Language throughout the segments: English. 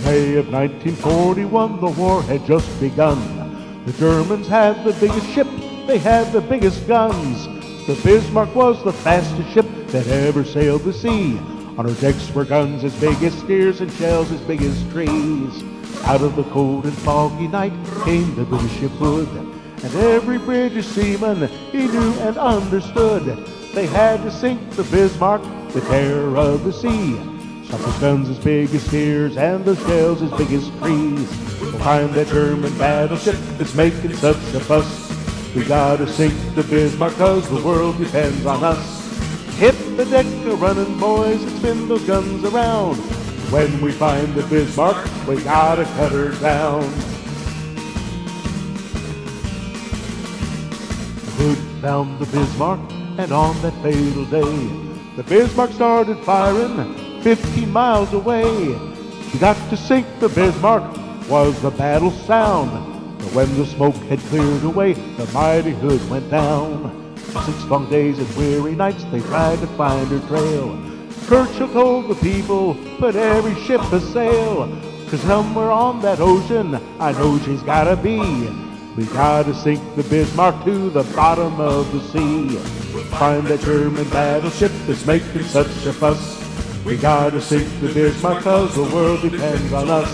May of 1941, the war had just begun. The Germans had the biggest ship, they had the biggest guns. The Bismarck was the fastest ship that ever sailed the sea. On her decks were guns as big as spears and shells as big as trees. Out of the cold and foggy night came the British ship Hood, and every British seaman he knew and understood. They had to sink the Bismarck, the terror of the sea. Shot those guns as big as spears and those shells as big as trees. We'll find that German battleship that's making such a fuss. We gotta sink the Bismarck 'cause the world depends on us. Hit the deck a-running, boys, and spin those guns around. When we find the Bismarck, we gotta cut her down. Hood found the Bismarck, and on that fatal day, the Bismarck started firing 15 miles away. We got to sink the Bismarck, was the battle sound. But when the smoke had cleared away, the mighty Hood went down. 6 long days and weary nights they tried to find her trail. Churchill told the people, put every ship a sail, 'cause somewhere on that ocean, I know she's gotta be. We gotta sink the Bismarck to the bottom of the sea. Find that German battleship that's making such a fuss. We gotta sink the Bismarck 'cause the world depends on us.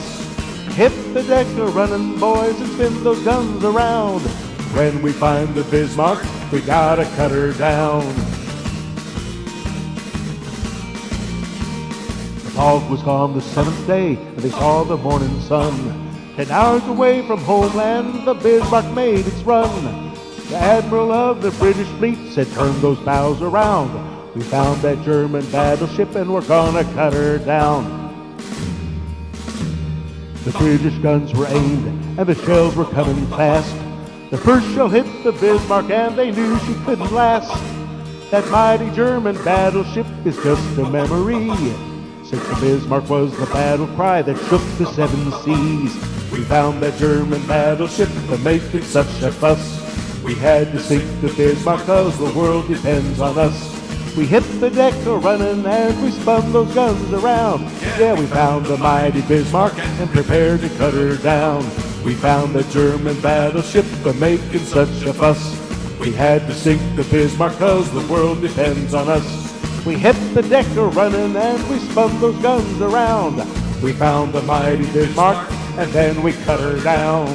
Hit the deck a-running, boys, and spin those guns around. When we find the Bismarck, we gotta cut her down. The fog was gone the 7th day, and they saw the morning sun. 10 hours away from homeland, the Bismarck made its run. The admiral of the British fleet said, turn those bows around. We found that German battleship, and we're gonna cut her down. The British guns were aimed, and the shells were coming fast. The first shell hit the Bismarck, and they knew she couldn't last. That mighty German battleship is just a memory, since the Bismarck was the battle cry that shook the 7 seas. We found that German battleship for making such a fuss. We had to sink the Bismarck 'cause the world depends on us. We hit the deck a-running and we spun those guns around. Yeah, we found the mighty Bismarck and prepared to cut her down. We found the German battleship for making such a fuss. We had to sink the Bismarck 'cause the world depends on us. We hit the deck a-running and we spun those guns around. We found the mighty Bismarck and then we cut her down.